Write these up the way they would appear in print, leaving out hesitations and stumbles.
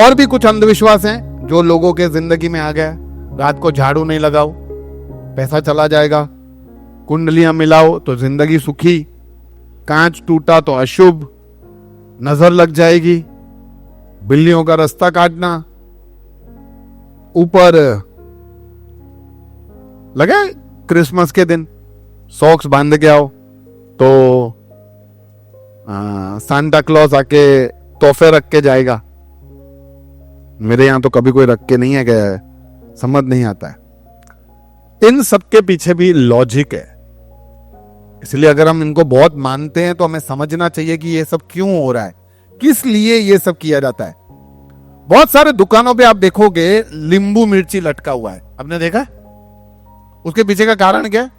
और भी कुछ अंधविश्वास हैं जो लोगों के जिंदगी में आ गया। रात को झाड़ू नहीं लगाओ पैसा चला जाएगा, कुंडलियां मिलाओ तो जिंदगी सुखी, कांच टूटा तो अशुभ, नजर लग जाएगी, बिल्लियों का रास्ता काटना, ऊपर लगे क्रिसमस के दिन सॉक्स बांध के आओ तो सांता क्लॉज आके तोहफे रख के जाएगा। मेरे यहां तो कभी कोई रख के नहीं है गया है, समझ नहीं आता है। इन सब के पीछे भी लॉजिक है, इसलिए अगर हम इनको बहुत मानते हैं तो हमें समझना चाहिए कि ये सब क्यों हो रहा है, किस लिए ये सब किया जाता है। बहुत सारे दुकानों पे आप देखोगे नींबू मिर्ची लटका हुआ है, आपने देखा है? उसके पीछे का कारण क्या है?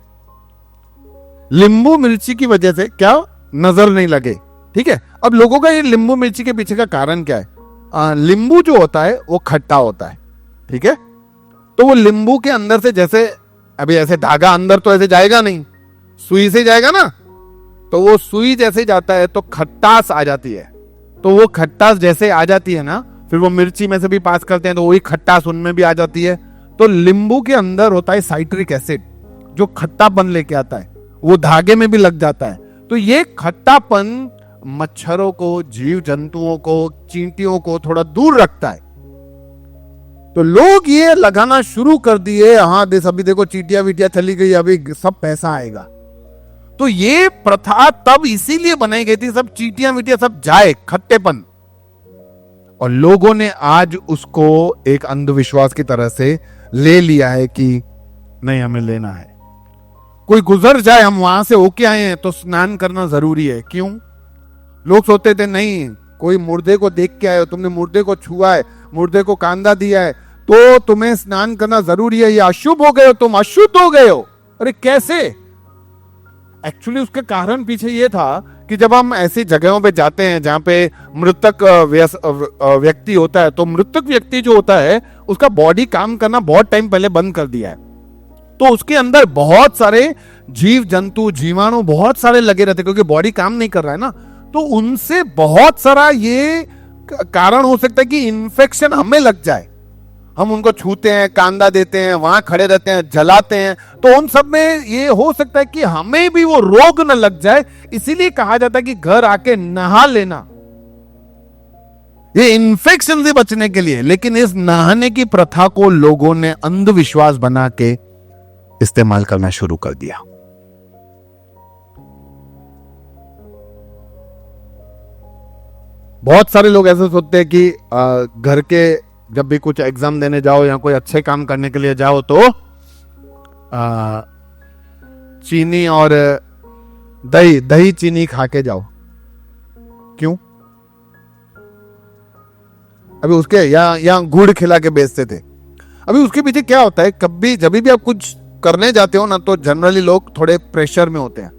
नींबू मिर्ची की वजह से क्या नजर नहीं लगे, ठीक है। अब लोगों का ये नींबू मिर्ची के पीछे का कारण क्या है? नींबू जो होता है वो खट्टा होता है, ठीक है। तो वो नींबू के अंदर से जैसे अभी ऐसे धागा अंदर तो ऐसे जाएगा नहीं, सुई से जाएगा ना, तो वो सुई जैसे जाता है तो खट्टास आ जाती है। तो वो खट्टास जैसे आ जाती है ना, फिर वो मिर्ची में से भी पास करते हैं तो वही खट्टास उनमें भी आ जाती है। तो नींबू के अंदर होता है साइट्रिक एसिड जो खट्टापन लेके आता है, वो धागे में भी लग जाता है। तो ये खट्टापन मच्छरों को, जीव जंतुओं को, चींटियों को थोड़ा दूर रखता है। तो लोग ये लगाना शुरू कर दिए, हाँ देश अभी देखो चींटियां वीटियां चली गई, अभी सब पैसा आएगा। तो ये प्रथा तब इसीलिए बनाई गई थी, सब चींटियां वीटियां सब जाए, खट्टेपन। और लोगों ने आज उसको एक अंधविश्वास की तरह से ले लिया है कि नहीं हमें लेना है। कोई गुजर जाए, हम वहां से होके आए हैं तो स्नान करना जरूरी है। क्यों? लोग सोचते थे नहीं, कोई मुर्दे को देख के आए हो, तुमने मुर्दे को छुआ है, मुर्दे को कांदा दिया है, तो तुम्हें स्नान करना जरूरी है, ये अशुभ हो गए हो, तुम अशुद्ध हो गए हो। अरे कैसे? एक्चुअली उसके कारण पीछे ये था कि जब हम ऐसी जगहों पे जाते हैं जहां पे मृतक व्यक्ति होता है, तो मृतक व्यक्ति जो होता है उसका बॉडी काम करना बहुत टाइम पहले बंद कर दिया है। तो उसके अंदर बहुत सारे जीव जंतु, जीवाणु बहुत सारे लगे रहते, क्योंकि बॉडी काम नहीं कर रहा है ना। तो उनसे बहुत सारा ये कारण हो सकता है कि इन्फेक्शन हमें लग जाए। हम उनको छूते हैं, कांदा देते हैं, वहां खड़े रहते हैं, जलाते हैं, तो उन सब में ये हो सकता है कि हमें भी वो रोग न लग जाए। इसीलिए कहा जाता है कि घर आके नहा लेना, ये इन्फेक्शन से बचने के लिए। लेकिन इस नहाने की प्रथा को लोगों ने अंधविश्वास बना के इस्तेमाल करना शुरू कर दिया। बहुत सारे लोग ऐसे सोचते हैं कि घर के जब भी कुछ एग्जाम देने जाओ या कोई अच्छे काम करने के लिए जाओ तो चीनी और दही चीनी खा के जाओ। क्यों? अभी उसके या गुड़ खिला के बेचते थे। अभी उसके पीछे क्या होता है, कभी जब भी आप कुछ करने जाते हो ना, तो जनरली लोग थोड़े प्रेशर में होते हैं,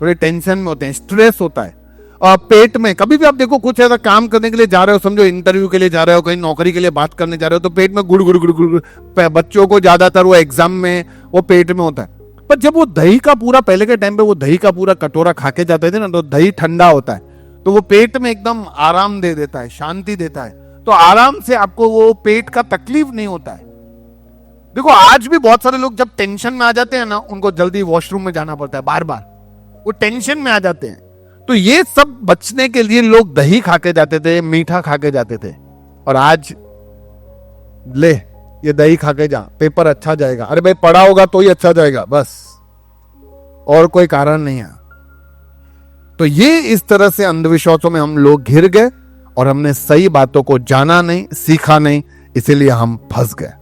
थोड़े टेंशन में होते हैं, स्ट्रेस होता है। और पेट में कभी भी आप देखो कुछ ऐसा काम करने के लिए जा रहे हो, समझो इंटरव्यू के लिए जा रहे हो, कहीं नौकरी के लिए बात करने जा रहे हो, तो पेट में गुड़ गुड़ गुड़ गुड़। बच्चों को ज्यादातर वो एग्जाम में वो पेट में होता है। पर जब वो दही का पूरा, पहले के टाइम पे वो दही का पूरा कटोरा खा के जाते थे ना, तो दही ठंडा होता है, तो वो पेट में एकदम आराम दे देता है, शांति देता है। तो आराम से आपको वो पेट का तकलीफ नहीं होता है। देखो आज भी बहुत सारे लोग जब टेंशन में आ जाते हैं ना, उनको जल्दी वॉशरूम में जाना पड़ता है, बार बार वो टेंशन में आ जाते हैं। तो ये सब बचने के लिए लोग दही खा के जाते थे, मीठा खा के जाते थे। और आज ले ये दही खा के जा, पेपर अच्छा जाएगा। अरे भाई पढ़ा होगा तो ही अच्छा जाएगा, बस, और कोई कारण नहीं है। तो ये इस तरह से अंधविश्वासों में हम लोग घिर गए और हमने सही बातों को जाना नहीं, सीखा नहीं, इसीलिए हम फंस गए।